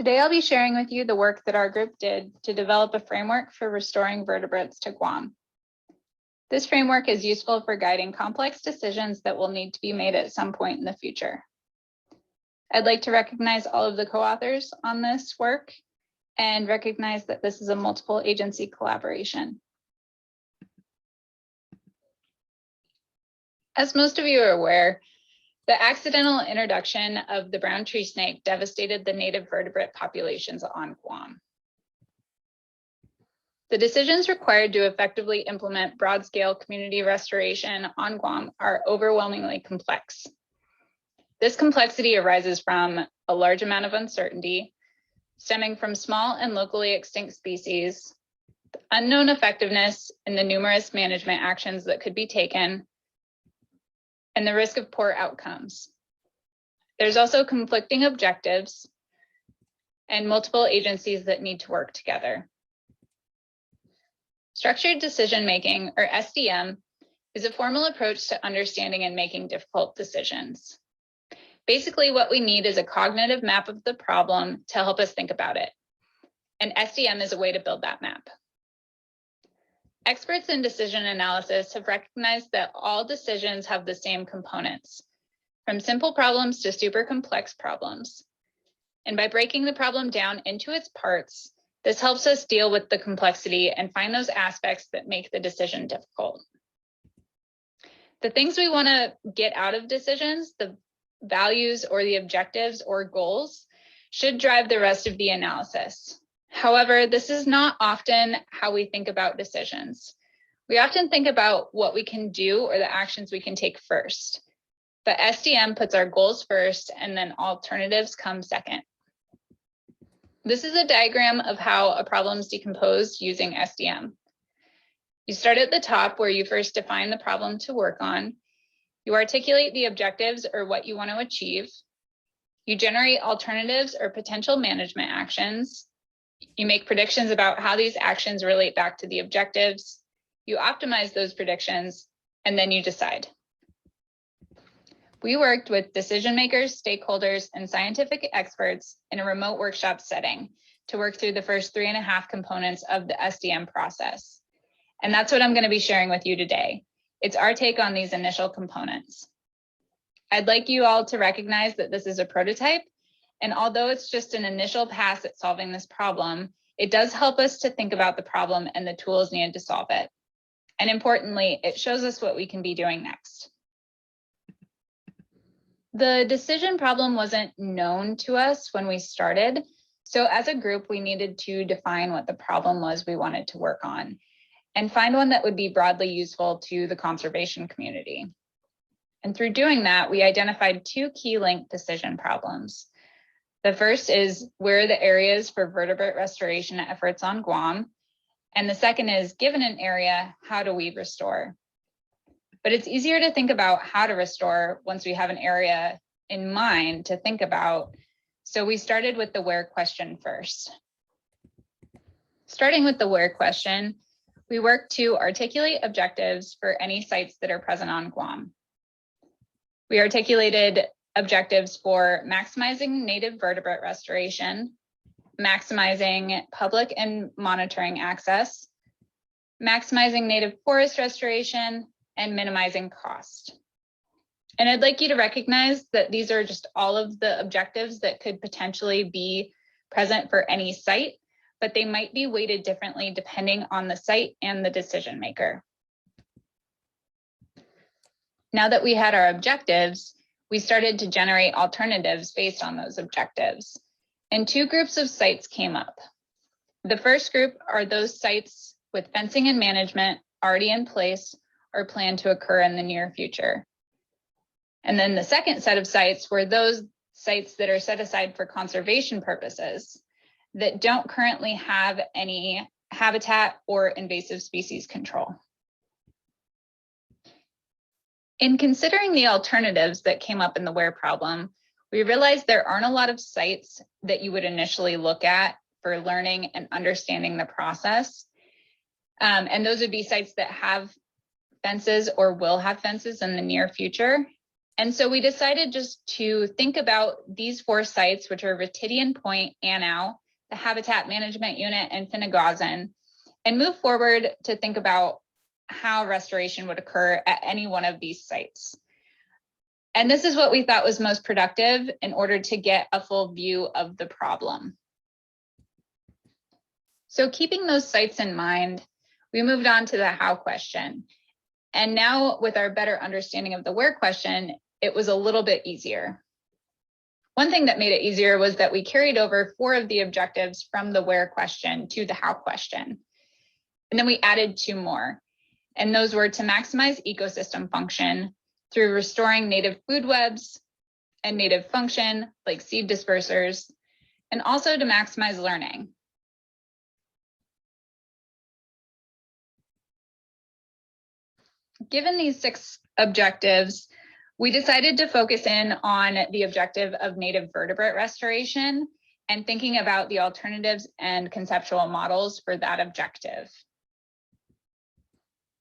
Today, I'll be sharing with you the work that our group did to develop a framework for restoring vertebrates to Guam. This framework is useful for guiding complex decisions that will need to be made at some point in the future. I'd like to recognize all of the co-authors on this work and recognize that this is a multiple agency collaboration. As most of you are aware, the accidental introduction of the brown tree snake devastated the native vertebrate populations on Guam. The decisions required to effectively implement broad-scale community restoration on Guam are overwhelmingly complex. This complexity arises from a large amount of uncertainty, stemming from small and locally extinct species, the unknown effectiveness in the numerous management actions that could be taken, and the risk of poor outcomes. There's also conflicting objectives and multiple agencies that need to work together. Structured decision-making, or SDM, is a formal approach to understanding and making difficult decisions. Basically, what we need is a cognitive map of the problem to help us think about it. And SDM is a way to build that map. Experts in decision analysis have recognized that all decisions have the same components, from simple problems to super complex problems. And by breaking the problem down into its parts, this helps us deal with the complexity and find those aspects that make the decision difficult. The things we want to get out of decisions, the values or the objectives or goals, should drive the rest of the analysis. However, this is not often how we think about decisions. We often think about what we can do or the actions we can take first. But SDM puts our goals first and then alternatives come second. This is a diagram of how a problem is decomposed using SDM. You start at the top where you first define the problem to work on. You articulate the objectives or what you want to achieve. You generate alternatives or potential management actions. You make predictions about how these actions relate back to the objectives. You optimize those predictions, and then you decide. We worked with decision makers, stakeholders, and scientific experts in a remote workshop setting to work through the first 3.5 components of the SDM process. And that's what I'm going to be sharing with you today. It's our take on these initial components. I'd like you all to recognize that this is a prototype. And although it's just an initial pass at solving this problem, it does help us to think about the problem and the tools needed to solve it. And importantly, it shows us what we can be doing next. The decision problem wasn't known to us when we started. So as a group, we needed to define what the problem was we wanted to work on and find one that would be broadly useful to the conservation community. And through doing that, we identified 2 key linked decision problems. The first is, where are the areas for vertebrate restoration efforts on Guam? And the second is, given an area, how do we restore? But it's easier to think about how to restore once we have an area in mind to think about. So we started with the where question first. Starting with the where question, we worked to articulate objectives for any sites that are present on Guam. We articulated objectives for maximizing native vertebrate restoration, maximizing public and monitoring access, maximizing native forest restoration, and minimizing cost. And I'd like you to recognize that these are just all of the objectives that could potentially be present for any site, but they might be weighted differently depending on the site and the decision maker. Now that we had our objectives, we started to generate alternatives based on those objectives. And 2 groups of sites came up. The first group are those sites with fencing and management already in place or planned to occur in the near future. And then the second set of sites were those sites that are set aside for conservation purposes that don't currently have any habitat or invasive species control. In considering the alternatives that came up in the where problem, we realized there aren't a lot of sites that you would initially look at for learning and understanding the process. And those would be sites that have fences or will have fences in the near future. And so we decided just to think about these 4 sites, which are Retidian Point, Anau, the Habitat Management Unit, and Finnegausen, and move forward to think about how restoration would occur at any one of these sites. And this is what we thought was most productive in order to get a full view of the problem. So keeping those sites in mind, we moved on to the how question. And now with our better understanding of the where question, it was a little bit easier. One thing that made it easier was that we carried over 4 of the objectives from the where question to the how question. And then we added 2 more. And those were to maximize ecosystem function through restoring native food webs and native function like seed dispersers, and also to maximize learning. Given these 6 objectives, we decided to focus in on the objective of native vertebrate restoration and thinking about the alternatives and conceptual models for that objective.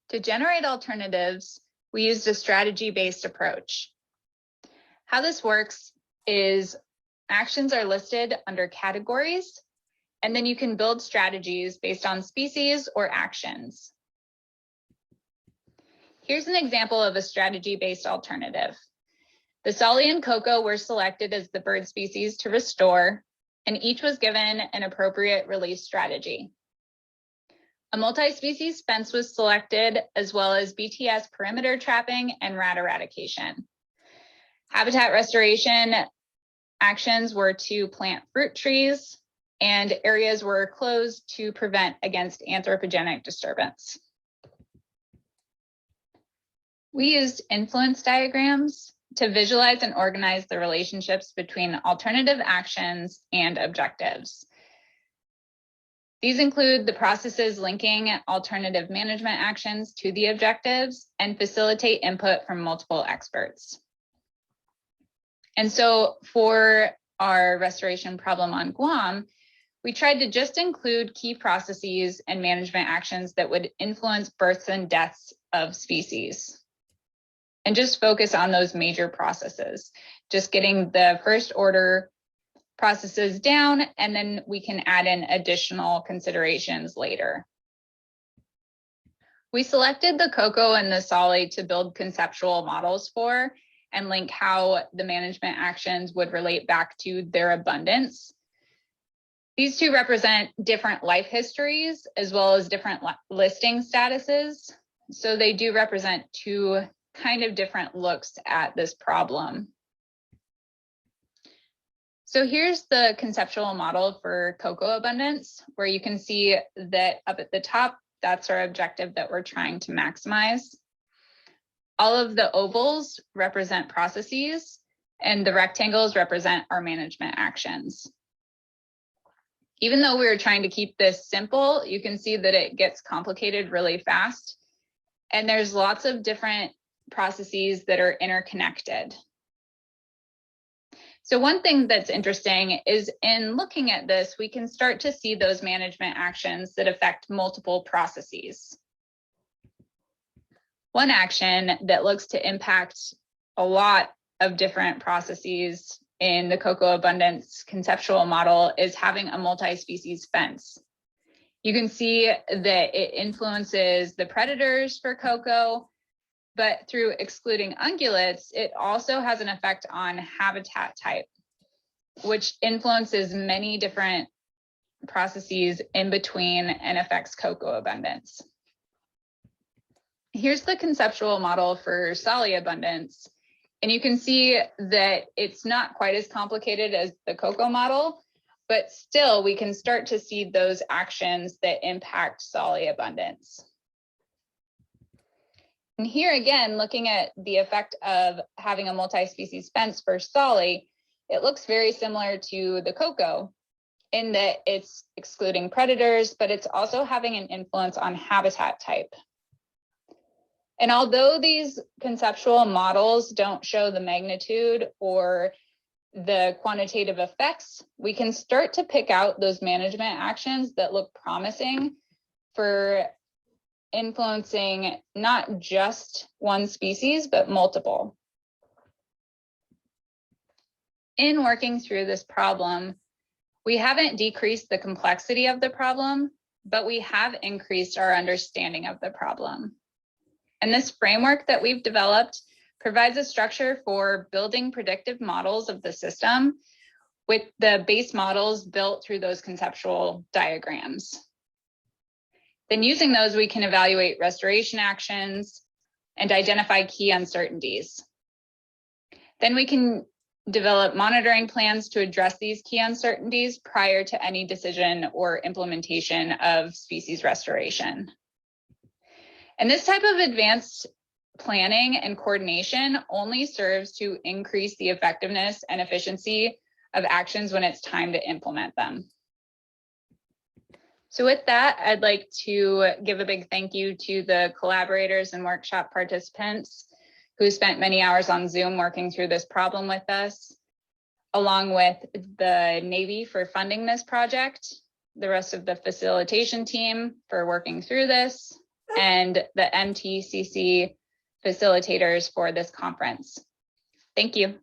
To generate alternatives, we used a strategy-based approach. How this works is actions are listed under categories, and then you can build strategies based on species or actions. Here's an example of a strategy-based alternative. The Solly and Cocoa were selected as the bird species to restore, and each was given an appropriate release strategy. A multi-species fence was selected, as well as BTS perimeter trapping and rat eradication. Habitat restoration actions were to plant fruit trees, and areas were closed to prevent against anthropogenic disturbance. We used influence diagrams to visualize and organize the relationships between alternative actions and objectives. These include the processes linking alternative management actions to the objectives and facilitate input from multiple experts. And so for our restoration problem on Guam, we tried to just include key processes and management actions that would influence births and deaths of species, and just focus on those major processes, just getting the first order processes down, and then we can add in additional considerations later. We selected the Cocoa and the Solly to build conceptual models for and link how the management actions would relate back to their abundance. These 2 represent different life histories as well as different listing statuses. So they do represent 2 kind of different looks at this problem. So here's the conceptual model for cocoa abundance, where you can see that up at the top, that's our objective that we're trying to maximize. All of the ovals represent processes, and the rectangles represent our management actions. Even though we were trying to keep this simple, you can see that it gets complicated really fast, and there's lots of different processes that are interconnected. So one thing that's interesting is in looking at this, we can start to see those management actions that affect multiple processes. One action that looks to impact a lot of different processes in the cocoa abundance conceptual model is having a multi-species fence. You can see that it influences the predators for cocoa, but through excluding ungulates, it also has an effect on habitat type, which influences many different processes in between and affects cocoa abundance. Here's the conceptual model for Solly abundance, and you can see that it's not quite as complicated as the cocoa model, but still we can start to see those actions that impact Solly abundance. And here again, looking at the effect of having a multi-species fence for Solly, it looks very similar to the cocoa in that it's excluding predators, but it's also having an influence on habitat type. And although these conceptual models don't show the magnitude or the quantitative effects, we can start to pick out those management actions that look promising for influencing not just one species, but multiple. in working through this problem, we haven't decreased the complexity of the problem, but we have increased our understanding of the problem. And this framework that we've developed provides a structure for building predictive models of the system with the base models built through those conceptual diagrams. Then using those, we can evaluate restoration actions and identify key uncertainties. Then we can develop monitoring plans to address these key uncertainties prior to any decision or implementation of species restoration. And this type of advanced planning and coordination only serves to increase the effectiveness and efficiency of actions when it's time to implement them. So with that, I'd like to give a big thank you to the collaborators and workshop participants who spent many hours on Zoom working through this problem with us, along with the Navy for funding this project, the rest of the facilitation team for working through this, and the MTCC facilitators for this conference. Thank you.